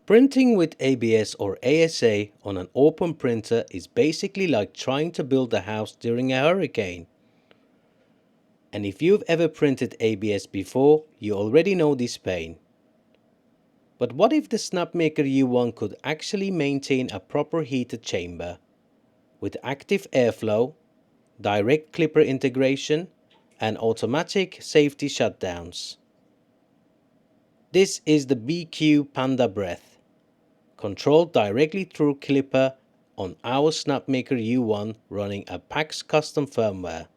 Printing with ABS or ASA on an open printer is basically like trying to build a house during a hurricane. And if you've ever printed ABS before, you already know this pain. But what if the Snapmaker U1 could actually maintain a proper heated chamber with active airflow, direct Klipper integration, and automatic safety shutdowns? This is the BQ Panda Breath, controlled directly through Klipper on our Snapmaker U1 running a PAXX custom firmware.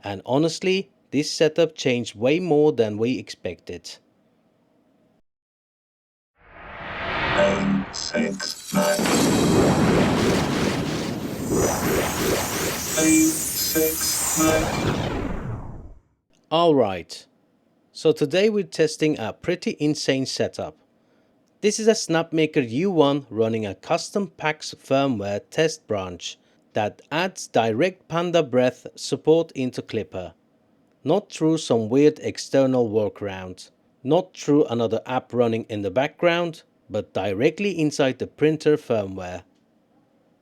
And honestly, this setup changed way more than we expected. 9, 6, 9. 8, 6, 9. Alright, so today we're testing a pretty insane setup. This is a Snapmaker U1 running a custom PAXX firmware test branch that adds direct Panda Breath support into Klipper. Not through some weird external workaround, not through another app running in the background, but directly inside the printer firmware.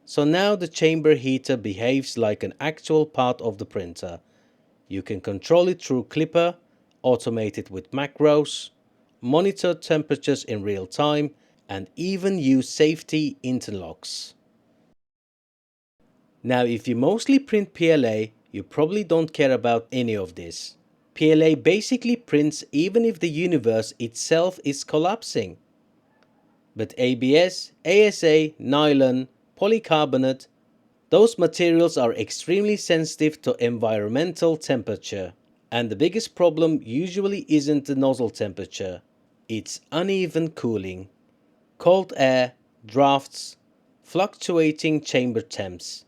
So now the chamber heater behaves like an actual part of the printer. You can control it through Klipper, automate it with macros, monitor temperatures in real time, and even use safety interlocks. Now, if you mostly print PLA, you probably don't care about any of this. PLA basically prints even if the universe itself is collapsing. But ABS, ASA, nylon, polycarbonate, those materials are extremely sensitive to environmental temperature. And the biggest problem usually isn't the nozzle temperature, it's uneven cooling, cold air, drafts, fluctuating chamber temps.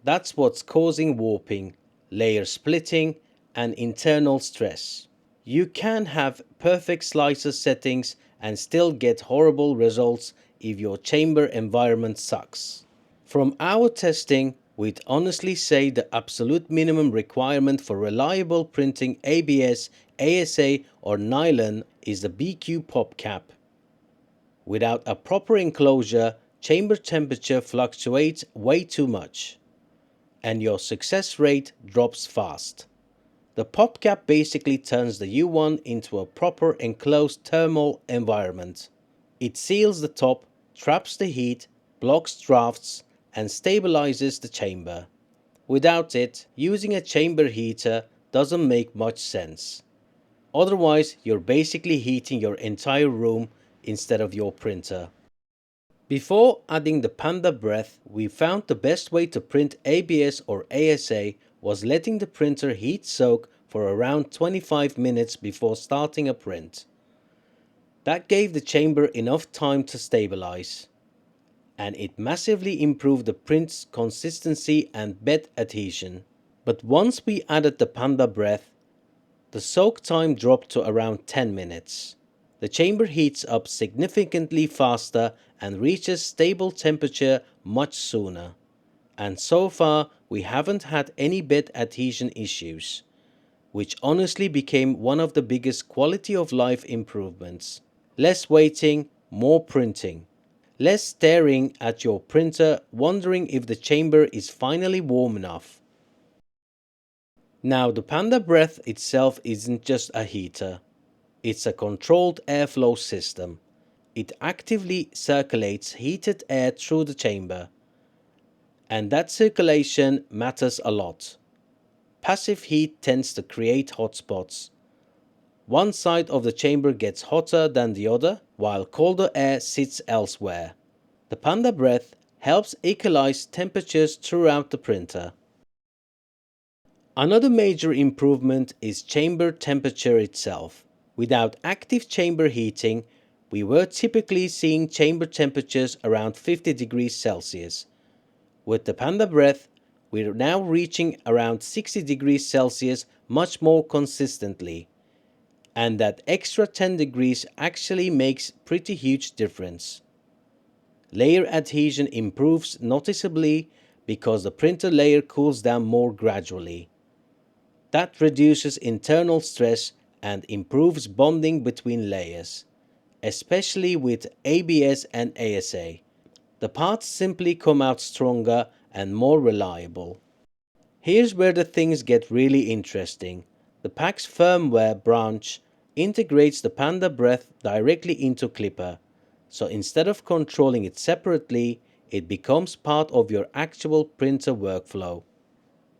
That's what's causing warping, layer splitting, and internal stress. You can have perfect slicer settings and still get horrible results if your chamber environment sucks. From our testing, we'd honestly say the absolute minimum requirement for reliable printing ABS, ASA or nylon is the BQ PopCap. Without a proper enclosure, chamber temperature fluctuates way too much, and your success rate drops fast. The PopCap basically turns the U1 into a proper enclosed thermal environment. It seals the top, traps the heat, blocks drafts, and stabilizes the chamber. Without it, using a chamber heater doesn't make much sense. Otherwise, you're basically heating your entire room instead of your printer. Before adding the Panda Breath, we found the best way to print ABS or ASA was letting the printer heat soak for around 25 minutes before starting a print. That gave the chamber enough time to stabilize, and it massively improved the print's consistency and bed adhesion. But once we added the Panda Breath, the soak time dropped to around 10 minutes. The chamber heats up significantly faster and reaches stable temperature much sooner. And so far, we haven't had any bed adhesion issues, which honestly became one of the biggest quality of life improvements. Less waiting, more printing. Less staring at your printer wondering if the chamber is finally warm enough. Now, the Panda Breath itself isn't just a heater. It's a controlled airflow system. It actively circulates heated air through the chamber. And that circulation matters a lot. Passive heat tends to create hotspots. One side of the chamber gets hotter than the other, while colder air sits elsewhere. The Panda Breath helps equalize temperatures throughout the printer. Another major improvement is chamber temperature itself. Without active chamber heating, we were typically seeing chamber temperatures around 50 degrees Celsius. With the Panda Breath, we're now reaching around 60 degrees Celsius much more consistently. And that extra 10 degrees actually makes pretty huge difference. Layer adhesion improves noticeably because the printer layer cools down more gradually. That reduces internal stress and improves bonding between layers. especially with ABS and ASA. The parts simply come out stronger and more reliable. Here's where the things get really interesting. The PAXX Firmware branch integrates the Panda Breath directly into Klipper, so instead of controlling it separately, it becomes part of your actual printer workflow.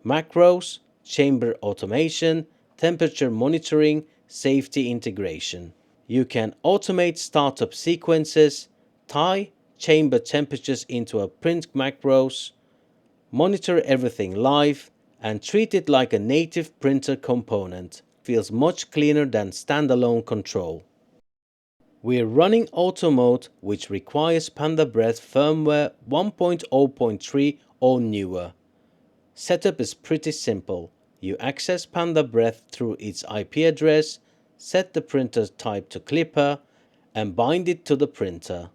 Macros, chamber automation, temperature monitoring, safety integration. You can automate startup sequences, tie chamber temperatures into a print macros, monitor everything live, and treat it like a native printer component. Feels much cleaner than standalone control. We're running auto mode, which requires Panda Breath firmware 1.0.3 or newer. Setup is pretty simple. You access Panda Breath through its IP address, set the printer type to Klipper, and bind it to the printer.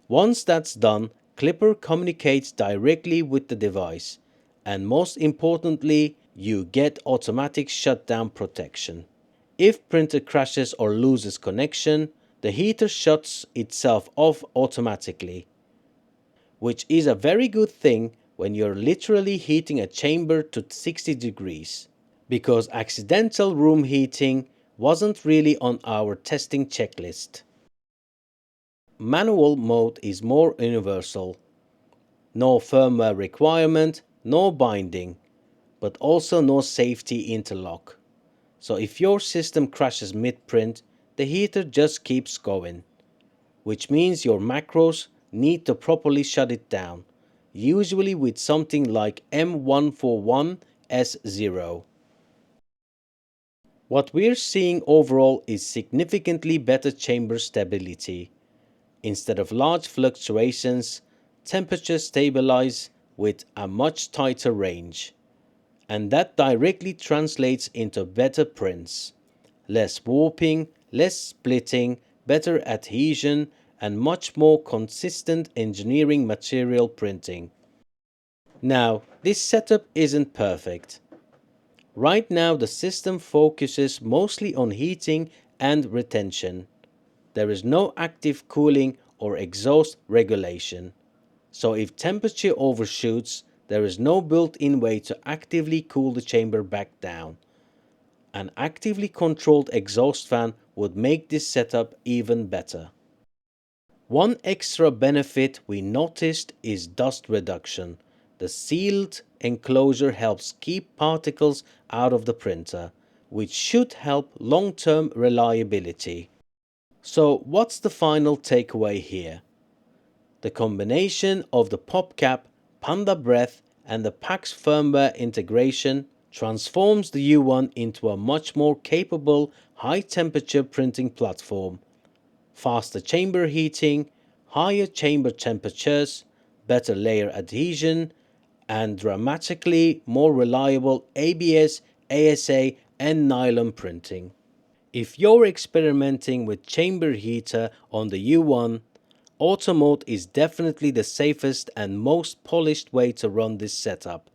Once that's done, Klipper communicates directly with the device, and most importantly, you get automatic shutdown protection. If printer crashes or loses connection, the heater shuts itself off automatically, which is a very good thing when you're literally heating a chamber to 60 degrees, because accidental room heating wasn't really on our testing checklist. Manual mode is more universal. No firmware requirement, no binding, but also no safety interlock. So if your system crashes mid-print, the heater just keeps going, which means your macros need to properly shut it down, usually with something like M141S0. What we're seeing overall is significantly better chamber stability. Instead of large fluctuations, temperatures stabilize with a much tighter range. And that directly translates into better prints. Less warping, less splitting, better adhesion, and much more consistent engineering material printing. Now, this setup isn't perfect. Right now the system focuses mostly on heating and retention. There is no active cooling or exhaust regulation. So if temperature overshoots, there is no built-in way to actively cool the chamber back down. An actively controlled exhaust fan would make this setup even better. One extra benefit we noticed is dust reduction. The sealed enclosure helps keep particles out of the printer, which should help long-term reliability. So what's the final takeaway here? The combination of the PopCap, Panda Breath, and the PAXX firmware integration transforms the U1 into a much more capable high-temperature printing platform. Faster chamber heating, higher chamber temperatures, better layer adhesion, and dramatically more reliable ABS, ASA, and nylon printing. If you're experimenting with chamber heater on the U1, auto mode is definitely the safest and most polished way to run this setup.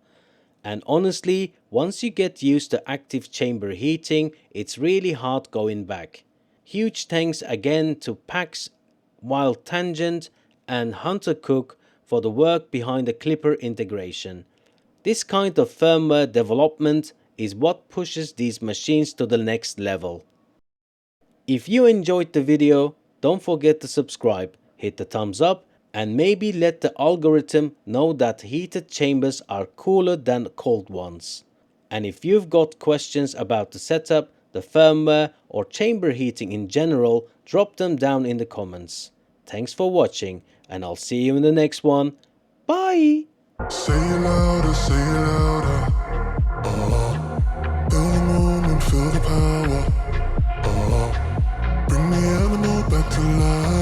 And honestly, once you get used to active chamber heating, it's really hard going back. Huge thanks again to PAXX, Wild Tangent, and Hunter Cook for the work behind the Klipper integration. This kind of firmware development is what pushes these machines to the next level. If you enjoyed the video, don't forget to subscribe, hit the thumbs up, and maybe let the algorithm know that heated chambers are cooler than cold ones. And if you've got questions about the setup, the firmware, or chamber heating in general, drop them down in the comments. Thanks for watching, and I'll see you in the next one. Bye! Say it louder, say it louder. Feel the moment, feel the power. Bring the animal back to life.